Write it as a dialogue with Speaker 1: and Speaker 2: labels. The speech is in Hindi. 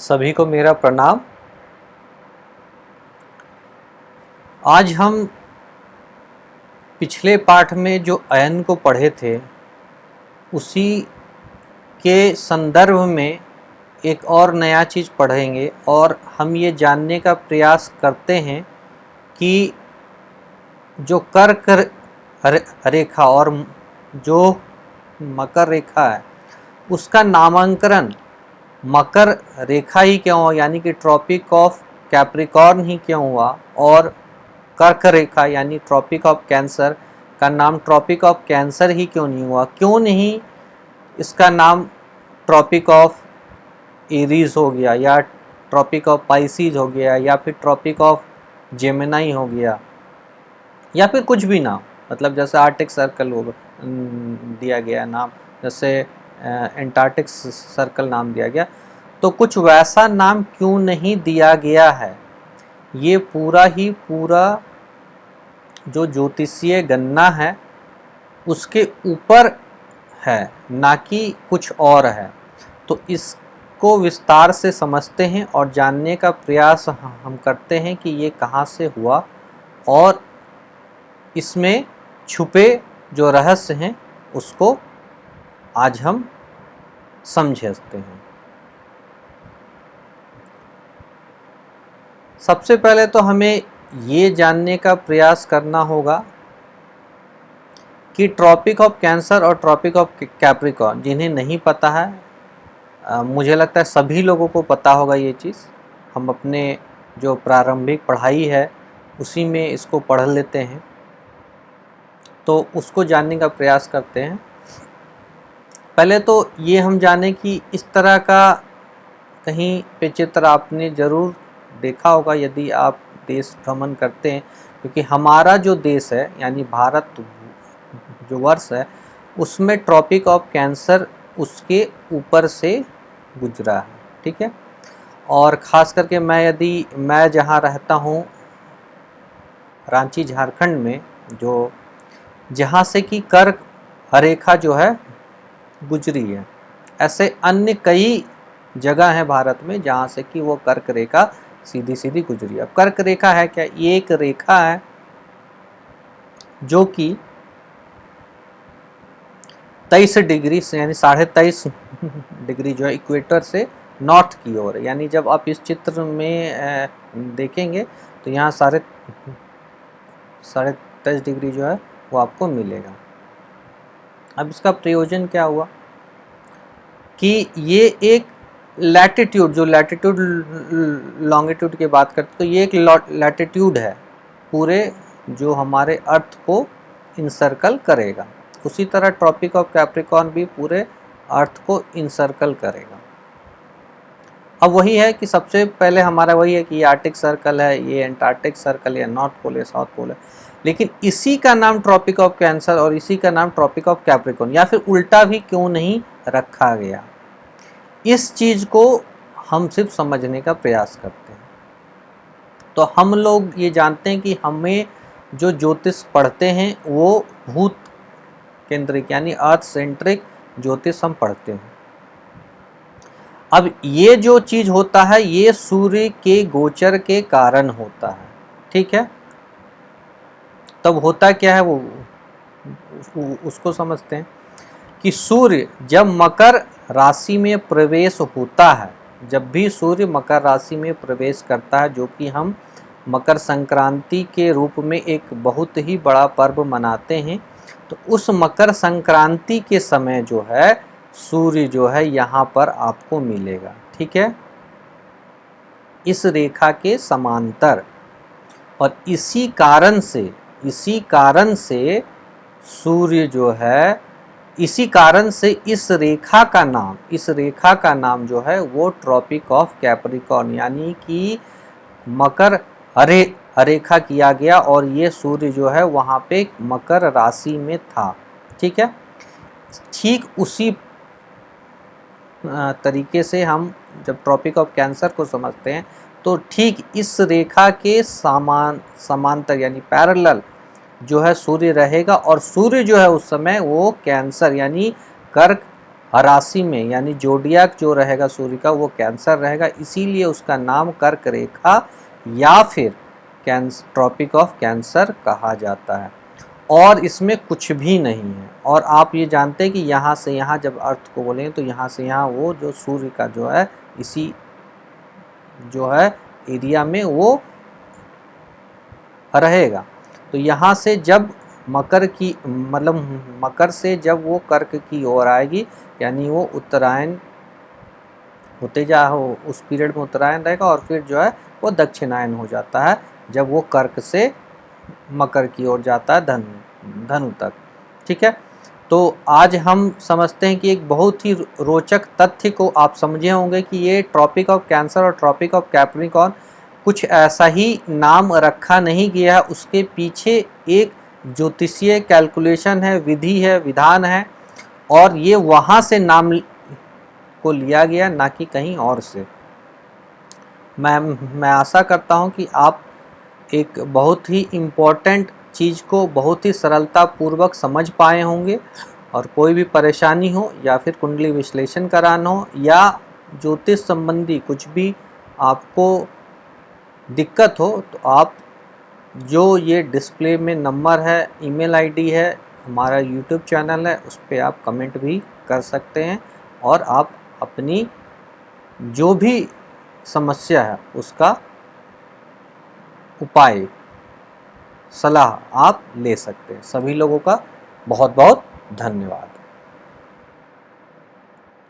Speaker 1: सभी को मेरा प्रणाम। आज हम पिछले पाठ में जो अयन को पढ़े थे उसी के संदर्भ में एक और नया चीज़ पढ़ेंगे और हम ये जानने का प्रयास करते हैं कि जो कर्क रेखा और जो मकर रेखा है उसका नामांकन मकर रेखा ही क्यों हुआ, यानी कि ट्रॉपिक ऑफ कैप्रिकॉर्न ही क्यों हुआ, और कर्क रेखा यानी ट्रॉपिक ऑफ कैंसर का नाम ट्रॉपिक ऑफ कैंसर ही क्यों नहीं हुआ, क्यों नहीं इसका नाम ट्रॉपिक ऑफ एरीज हो गया या ट्रॉपिक ऑफ पाइसिस हो गया या फिर ट्रॉपिक ऑफ जेमिनाई हो गया या फिर कुछ भी नाम, मतलब जैसे आर्टिक सर्कल हो दिया गया नाम, जैसे एंटार्क्टिक सर्कल नाम दिया गया, तो कुछ वैसा नाम क्यों नहीं दिया गया है। ये पूरा ही पूरा जो ज्योतिषीय गणना है उसके ऊपर है, ना कि कुछ और है। तो इसको विस्तार से समझते हैं और जानने का प्रयास हम करते हैं कि ये कहाँ से हुआ और इसमें छुपे जो रहस्य हैं उसको आज हम समझते हैं। सबसे पहले तो हमें ये जानने का प्रयास करना होगा कि ट्रॉपिक ऑफ कैंसर और ट्रॉपिक ऑफ कैप्रिकॉर्न, जिन्हें नहीं पता है, मुझे लगता है सभी लोगों को पता होगा ये चीज़। हम अपने जो प्रारंभिक पढ़ाई है उसी में इसको पढ़ लेते हैं, तो उसको जानने का प्रयास करते हैं। पहले तो ये हम जाने कि इस तरह का कहीं पे चित्र आपने ज़रूर देखा होगा यदि आप देश भ्रमण करते हैं, क्योंकि हमारा जो देश है यानी भारत जो वर्ष है उसमें ट्रॉपिक ऑफ कैंसर उसके ऊपर से गुजरा है, ठीक है। और ख़ास करके मैं जहाँ रहता हूँ रांची झारखंड में, जो जहाँ से कि कर्क रेखा जो है गुजरी है, ऐसे अन्य कई जगह है भारत में जहाँ से कि वो कर्क रेखा सीधी सीधी गुजरी है। अब कर्क रेखा है क्या? ये एक रेखा है जो कि 23 डिग्री से यानी 23.5 डिग्री जो है इक्वेटर से नॉर्थ की ओर, यानी जब आप इस चित्र में देखेंगे तो यहाँ 23.5 डिग्री जो है वो आपको मिलेगा। अब इसका प्रयोजन क्या हुआ कि ये एक लैटिट्यूड, जो लैटिट्यूड लॉन्गिट्यूड की बात करते तो ये एक लैटिट्यूड है, पूरे जो हमारे अर्थ को इनसर्कल करेगा। उसी तरह ट्रॉपिक ऑफ कैप्रिकॉर्न भी पूरे अर्थ को इनसर्कल करेगा। अब वही है कि सबसे पहले हमारा वही है कि ये आर्टिक सर्कल है, ये एंटार्क्टिक सर्कल है, नॉर्थ पोल है, साउथ पोल है, लेकिन इसी का नाम ट्रॉपिक ऑफ कैंसर और इसी का नाम ट्रॉपिक ऑफ कैप्रिकॉर्न या फिर उल्टा भी क्यों नहीं रखा गया, इस चीज़ को हम सिर्फ समझने का प्रयास करते हैं। तो हम लोग ये जानते हैं कि हमें जो ज्योतिष पढ़ते हैं वो भूत केंद्रिक यानी अर्थ सेंट्रिक ज्योतिष हम पढ़ते हैं। अब ये जो चीज़ होता है ये सूर्य के गोचर के कारण होता है, ठीक है। तब होता क्या है वो उसको समझते हैं कि सूर्य जब मकर राशि में प्रवेश होता है, जब भी सूर्य मकर राशि में प्रवेश करता है, जो कि हम मकर संक्रांति के रूप में एक बहुत ही बड़ा पर्व मनाते हैं, तो उस मकर संक्रांति के समय जो है सूर्य जो है यहाँ पर आपको मिलेगा, ठीक है, इस रेखा के समांतर। और इसी कारण से सूर्य जो है, इसी कारण से इस रेखा का नाम जो है वो ट्रॉपिक ऑफ कैप्रिकॉर्न यानी कि मकर रेखा किया गया, और ये सूर्य जो है वहाँ पे मकर राशि में था, ठीक है। ठीक उसी तरीके से हम जब ट्रॉपिक ऑफ कैंसर को समझते हैं तो ठीक इस रेखा के समांतर यानी पैरेलल जो है सूर्य रहेगा, और सूर्य जो है उस समय वो कैंसर यानी कर्क राशि में यानी जोडियाक जो रहेगा सूर्य का वो कैंसर रहेगा, इसीलिए उसका नाम कर्क रेखा या फिर ट्रॉपिक ऑफ कैंसर कहा जाता है। और इसमें कुछ भी नहीं है। और आप ये जानते हैं कि यहाँ से यहाँ जब अर्थ को बोलेंगे तो यहाँ से यहाँ वो जो सूर्य का जो है इसी जो है एरिया में वो रहेगा। तो यहाँ से जब मकर की मतलब मकर से जब वो कर्क की ओर आएगी यानी वो उत्तरायण होते जा हो उस पीरियड में उत्तरायण रहेगा और फिर जो है वो दक्षिणायन हो जाता है जब वो कर्क से मकर की ओर जाता है धनु तक। ठीक है, तो आज हम समझते हैं कि एक बहुत ही रोचक तथ्य को आप समझे होंगे कि ये ट्रॉपिक ऑफ कैंसर और ट्रॉपिक ऑफ कैप्रिकॉर्न कुछ ऐसा ही नाम रखा नहीं गया, उसके पीछे एक ज्योतिषीय कैलकुलेशन है, विधि है, विधान है और ये वहाँ से नाम को लिया गया ना कि कहीं और से। मैं आशा करता हूँ कि आप एक बहुत ही इम्पोर्टेंट चीज़ को बहुत ही सरलता पूर्वक समझ पाए होंगे और कोई भी परेशानी हो या फिर कुंडली विश्लेषण कराना हो या ज्योतिष संबंधी कुछ भी आपको दिक्कत हो तो आप जो ये डिस्प्ले में नंबर है, ईमेल आईडी है, हमारा यूट्यूब चैनल है, उस पर आप कमेंट भी कर सकते हैं और आप अपनी जो भी समस्या है उसका उपाय सलाह आप ले सकते हैं। सभी लोगों का बहुत बहुत धन्यवाद।